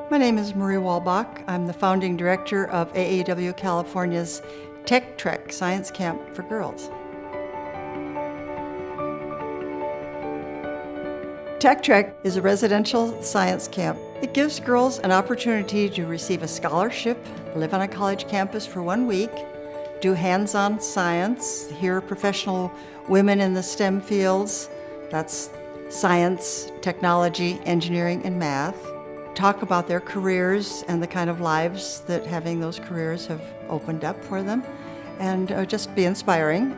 My name is Marie Wahlbach. I'm the founding director of AAW California's Tech Trek Science Camp for Girls. Tech Trek is a residential science camp. It gives girls an opportunity to receive a scholarship, live on a college campus for 1 week, do hands-on science, hear professional women in the STEM fields, that's science, technology, engineering, and math, talk about their careers and the kind of lives that having those careers have opened up for them, and just be inspiring.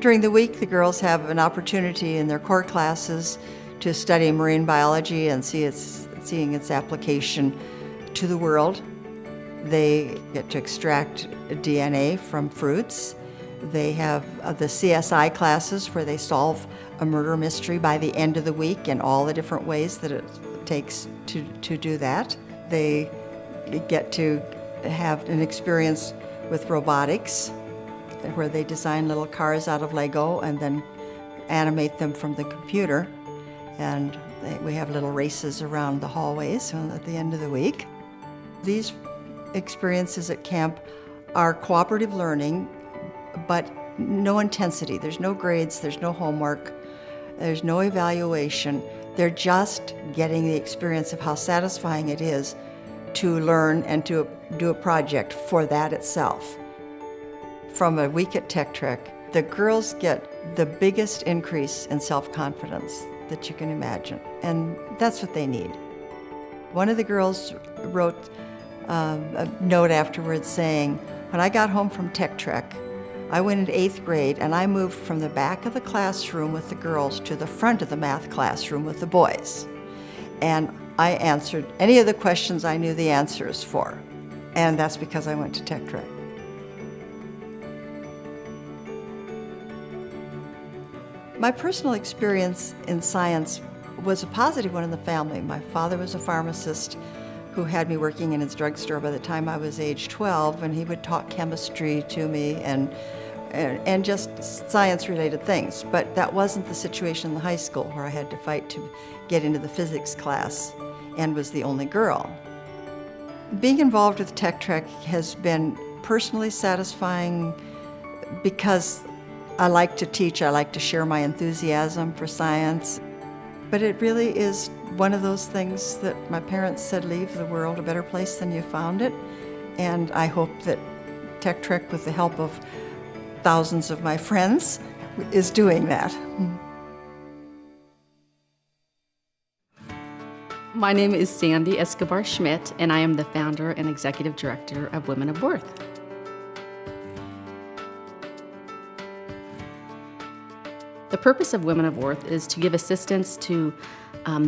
During the week, the girls have an opportunity in their core classes to study marine biology and seeing its application to the world. They get to extract DNA from fruits. They have the CSI classes where they solve a murder mystery by the end of the week and all the different ways that it takes to do that. They get to have an experience with robotics where they design little cars out of Lego and then animate them from the computer. And we have little races around the hallways at the end of the week. These experiences at camp are cooperative learning, but no intensity. There's no grades, there's no homework, there's no evaluation. They're just getting the experience of how satisfying it is to learn and to do a project for that itself. From a week at Tech Trek, the girls get the biggest increase in self-confidence that you can imagine, and that's what they need. One of the girls wrote a note afterwards saying, "When I got home from Tech Trek, I went in 8th grade and I moved from the back of the classroom with the girls to the front of the math classroom with the boys. And I answered any of the questions I knew the answers for. And that's because I went to Tech Trek." My personal experience in science was a positive one in the family. My father was a pharmacist who had me working in his drugstore by the time I was age 12, and he would talk chemistry to me and just science-related things. But that wasn't the situation in the high school where I had to fight to get into the physics class and was the only girl. Being involved with Tech Trek has been personally satisfying because I like to teach, I like to share my enthusiasm for science. But it really is one of those things that my parents said, leave the world a better place than you found it. And I hope that Tech Trek, with the help of thousands of my friends, is doing that. My name is Sandy Escobar Schmidt, and I am the founder and executive director of Women of Worth. The purpose of Women of Worth is to give assistance to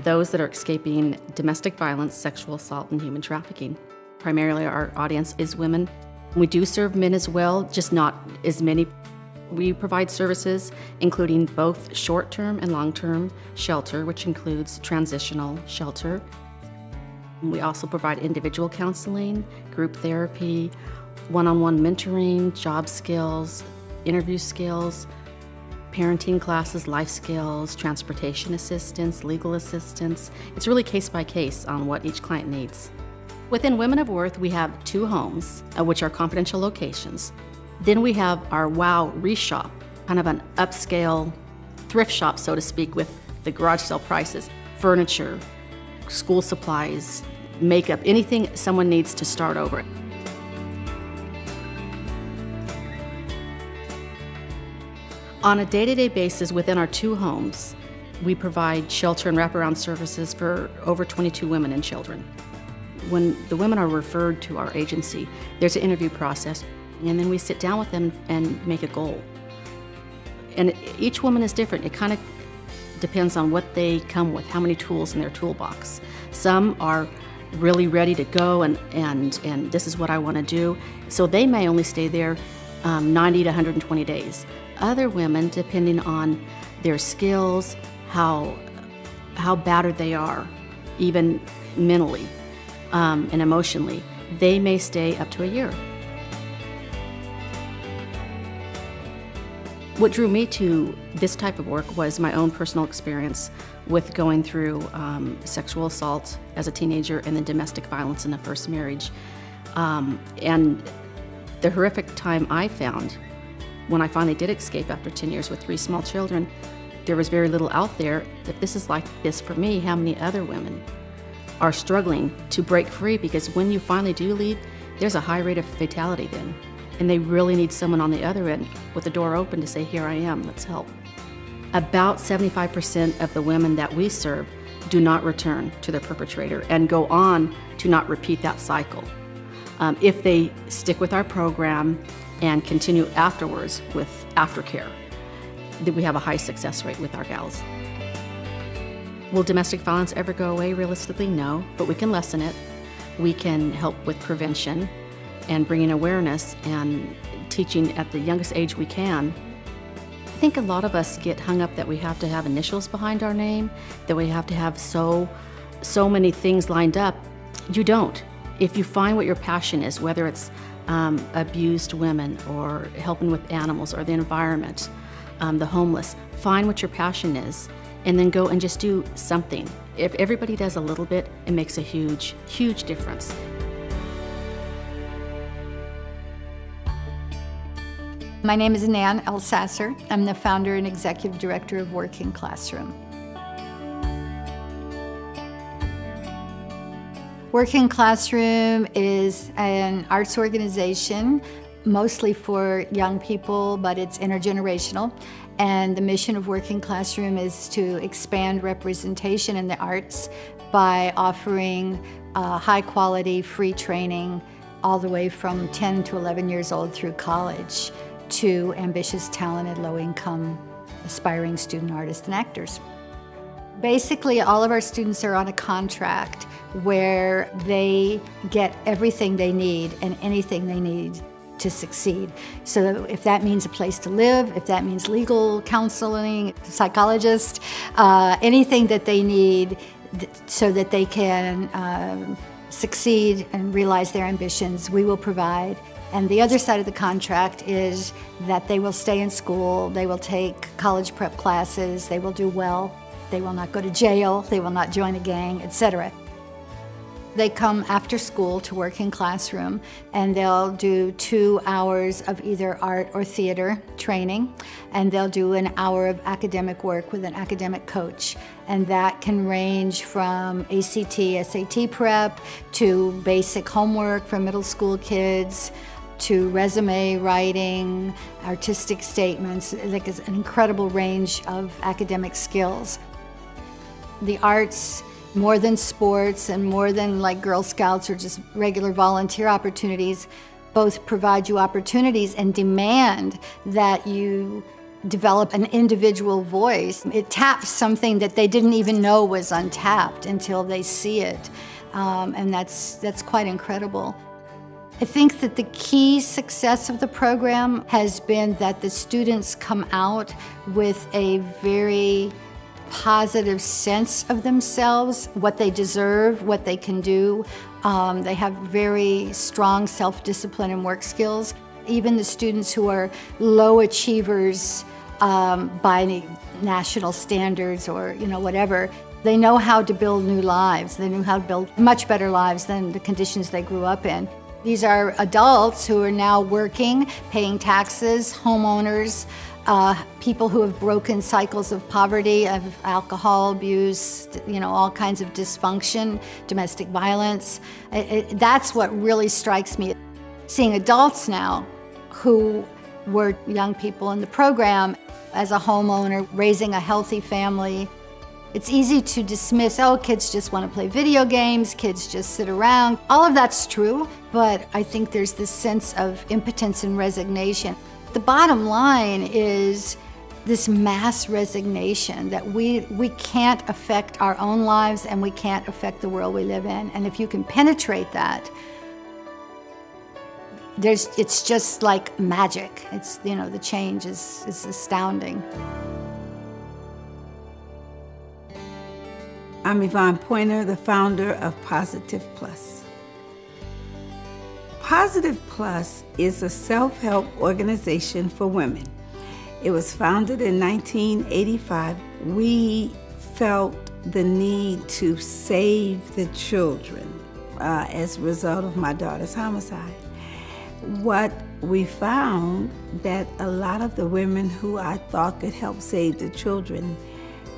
those that are escaping domestic violence, sexual assault, and human trafficking. Primarily, our audience is women. We do serve men as well, just not as many. We provide services including both short-term and long-term shelter, which includes transitional shelter. We also provide individual counseling, group therapy, one-on-one mentoring, job skills, interview skills, parenting classes, life skills, transportation assistance, legal assistance. It's really case by case on what each client needs. Within Women of Worth, we have 2 homes, which are confidential locations. Then we have our WOW Reshop, kind of an upscale thrift shop, so to speak, with the garage sale prices, furniture, school supplies, makeup, anything someone needs to start over. On a day-to-day basis within our 2 homes, we provide shelter and wraparound services for over 22 women and children. When the women are referred to our agency, there's an interview process, and then we sit down with them and make a goal. And each woman is different. It kind of depends on what they come with, how many tools in their toolbox. Some are really ready to go and this is what I want to do. So they may only stay there 90 to 120 days. Other women, depending on their skills, how battered they are, even mentally and emotionally, they may stay up to a year. What drew me to this type of work was my own personal experience with going through sexual assault as a teenager and then domestic violence in a first marriage. And the horrific time I found when I finally did escape after 10 years with 3 small children, there was very little out there. If this is like this for me, how many other women are struggling to break free? Because when you finally do leave, there's a high rate of fatality then. And they really need someone on the other end with the door open to say, here I am, let's help. About 75% of the women that we serve do not return to their perpetrator and go on to not repeat that cycle. If they stick with our program and continue afterwards with aftercare, that we have a high success rate with our gals. Will domestic violence ever go away? Realistically, no, but we can lessen it. We can help with prevention and bringing awareness and teaching at the youngest age we can. I think a lot of us get hung up that we have to have initials behind our name, that we have to have so many things lined up. You don't. If you find what your passion is, whether it's abused women or helping with animals or the environment, the homeless, find what your passion is and then go and just do something. If everybody does a little bit, it makes a huge, huge difference. My name is Nan AlSasser. I'm the founder and executive director of Working Classroom. Working Classroom is an arts organization, mostly for young people, but it's intergenerational. And the mission of Working Classroom is to expand representation in the arts by offering high-quality, free training all the way from 10 to 11 years old through college to ambitious, talented, low-income, aspiring student artists and actors. Basically, all of our students are on a contract where they get everything they need and anything they need to succeed. So if that means a place to live, if that means legal counseling, psychologist, anything that they need so that they can succeed and realize their ambitions, we will provide. And the other side of the contract is that they will stay in school, they will take college prep classes, they will do well, they will not go to jail, they will not join a gang, etc. They come after school to Working Classroom and they'll do 2 hours of either art or theater training, and they'll do an hour of academic work with an academic coach. And that can range from ACT, SAT prep to basic homework for middle school kids, to resume writing, artistic statements. Like, it's an incredible range of academic skills. The arts, more than sports and more than like Girl Scouts or just regular volunteer opportunities, both provide you opportunities and demand that you develop an individual voice. It taps something that they didn't even know was untapped until they see it, and that's quite incredible. I think that the key success of the program has been that the students come out with a very positive sense of themselves, what they deserve, what they can do. They have very strong self-discipline and work skills. Even the students who are low achievers by national standards or whatever, they know how to build new lives. They know how to build much better lives than the conditions they grew up in. These are adults who are now working, paying taxes, homeowners, people who have broken cycles of poverty, of alcohol abuse, all kinds of dysfunction, domestic violence. That's what really strikes me. Seeing adults now who were young people in the program as a homeowner, raising a healthy family. It's easy to dismiss, oh, kids just want to play video games, kids just sit around. All of that's true, but I think there's this sense of impotence and resignation. The bottom line is this mass resignation that we can't affect our own lives and we can't affect the world we live in. And if you can penetrate that, it's just like magic. It's, the change is astounding. I'm Yvonne Powell, the founder of Positive Plus. Positive Plus is a self-help organization for women. It was founded in 1985. We felt the need to save the children as a result of my daughter's homicide. What we found that a lot of the women who I thought could help save the children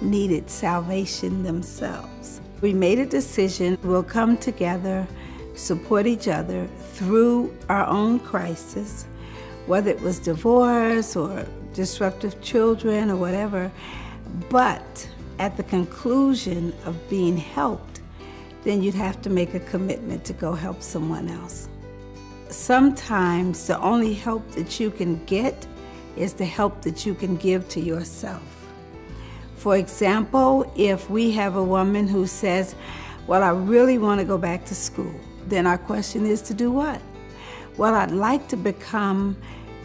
needed salvation themselves. We made a decision, we'll come together, support each other through our own crisis, whether it was divorce or disruptive children or whatever, but at the conclusion of being helped, then you'd have to make a commitment to go help someone else. Sometimes the only help that you can get is the help that you can give to yourself. For example, if we have a woman who says, well, I really want to go back to school, then our question is to do what? Well, I'd like to become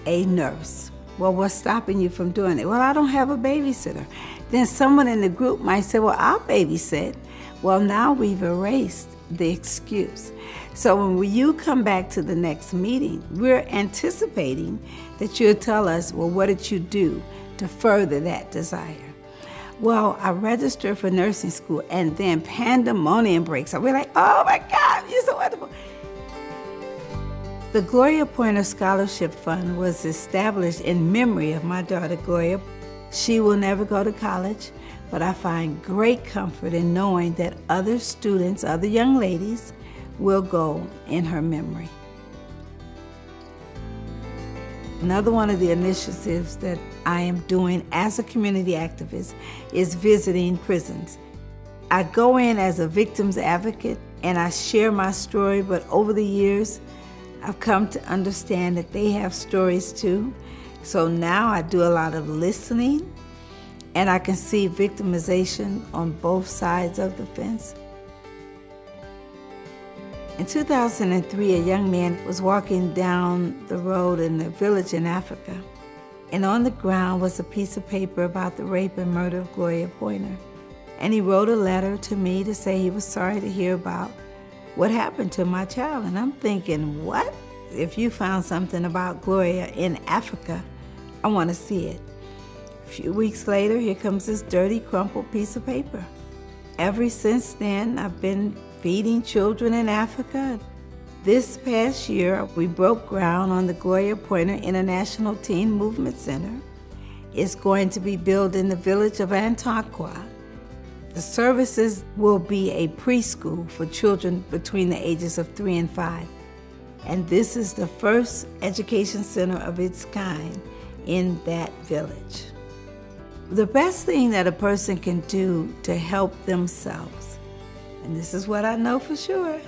a nurse. Well, what's stopping you from doing it? Well, I don't have a babysitter. Then someone in the group might say, well, I'll babysit. Well, now we've erased the excuse. So when you come back to the next meeting, we're anticipating that you'll tell us, well, what did you do to further that desire? Well, I registered for nursing school, and then pandemonium breaks out. We're like, oh my God, you're so wonderful. The Gloria Pointer Scholarship Fund was established in memory of my daughter, Gloria. She will never go to college, but I find great comfort in knowing that other students, other young ladies, will go in her memory. Another one of the initiatives that I am doing as a community activist is visiting prisons. I go in as a victim's advocate and I share my story, but over the years, I've come to understand that they have stories too. So now I do a lot of listening, and I can see victimization on both sides of the fence. In 2003, a young man was walking down the road in a village in Africa, and on the ground was a piece of paper about the rape and murder of Gloria Pointer. And he wrote a letter to me to say he was sorry to hear about what happened to my child. And I'm thinking, what? If you found something about Gloria in Africa, I want to see it. A few weeks later, here comes this dirty, crumpled piece of paper. Ever since then, I've been feeding children in Africa. This past year, we broke ground on the Gloria Pointer International Teen Movement Center. It's going to be built in the village of Antaqua. The services will be a preschool for children between the ages of 3 and 5. And this is the first education center of its kind in that village. The best thing that a person can do to help themselves, and this is what I know for sure,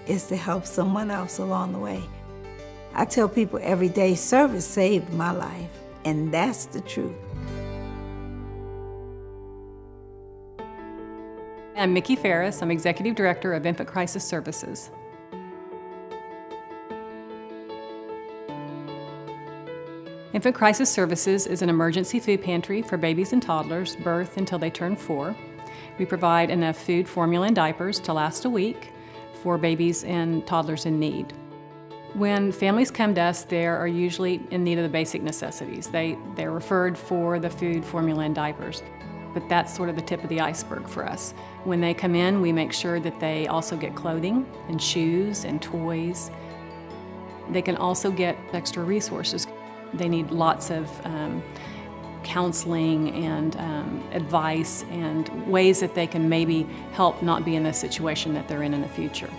is to help someone else along the way. I tell people every day, service saved my life, and that's the truth. I'm Mickey Ferris. I'm Executive Director of Infant Crisis Services. Infant Crisis Services is an emergency food pantry for babies and toddlers, birth until they turn 4. We provide enough food, formula, and diapers to last a week for babies and toddlers in need. When families come to us, they are usually in need of the basic necessities. They're referred for the food, formula, and diapers. But that's sort of the tip of the iceberg for us. When they come in, we make sure that they also get clothing and shoes and toys. They can also get extra resources. They need lots of counseling and advice and ways that they can maybe help not be in the situation that they're in the future.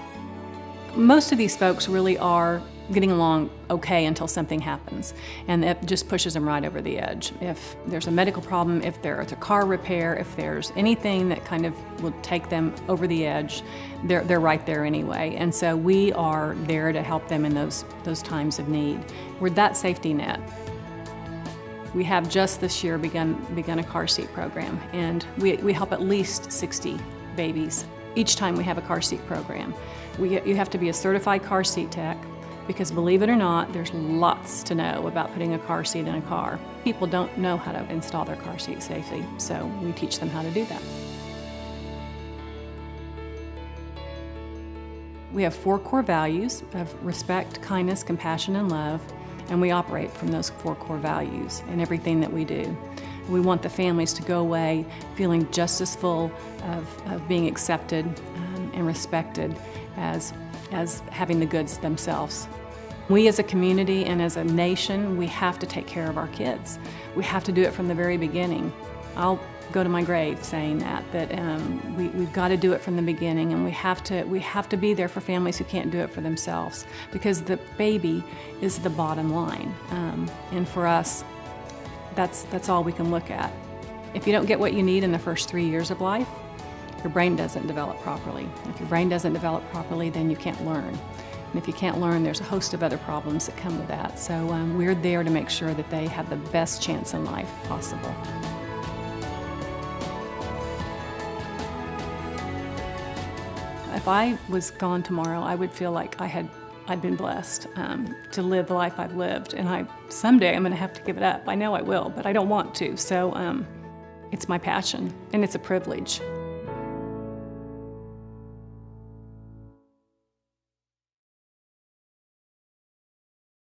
Most of these folks really are getting along okay until something happens, and that just pushes them right over the edge. If there's a medical problem, if there's a car repair, if there's anything that kind of will take them over the edge, they're right there anyway. And so we are there to help them in those times of need. We're that safety net. We have just this year begun a car seat program, and we help at least 60 babies each time we have a car seat program. You have to be a certified car seat tech, because believe it or not, there's lots to know about putting a car seat in a car. People don't know how to install their car seat safely, so we teach them how to do that. We have 4 core values of respect, kindness, compassion, and love. And we operate from those 4 core values in everything that we do. We want the families to go away feeling just as full of being accepted and respected as having the goods themselves. We as a community and as a nation, we have to take care of our kids. We have to do it from the very beginning. I'll go to my grave saying that we've got to do it from the beginning, and we have to be there for families who can't do it for themselves, because the baby is the bottom line. And for us, that's all we can look at. If you don't get what you need in the first 3 years of life, your brain doesn't develop properly. If your brain doesn't develop properly, then you can't learn. And if you can't learn, there's a host of other problems that come with that. So we're there to make sure that they have the best chance in life possible. If I was gone tomorrow, I would feel like I'd been blessed to live the life I've lived. And someday I'm going to have to give it up. I know I will, but I don't want to. So it's my passion, and it's a privilege.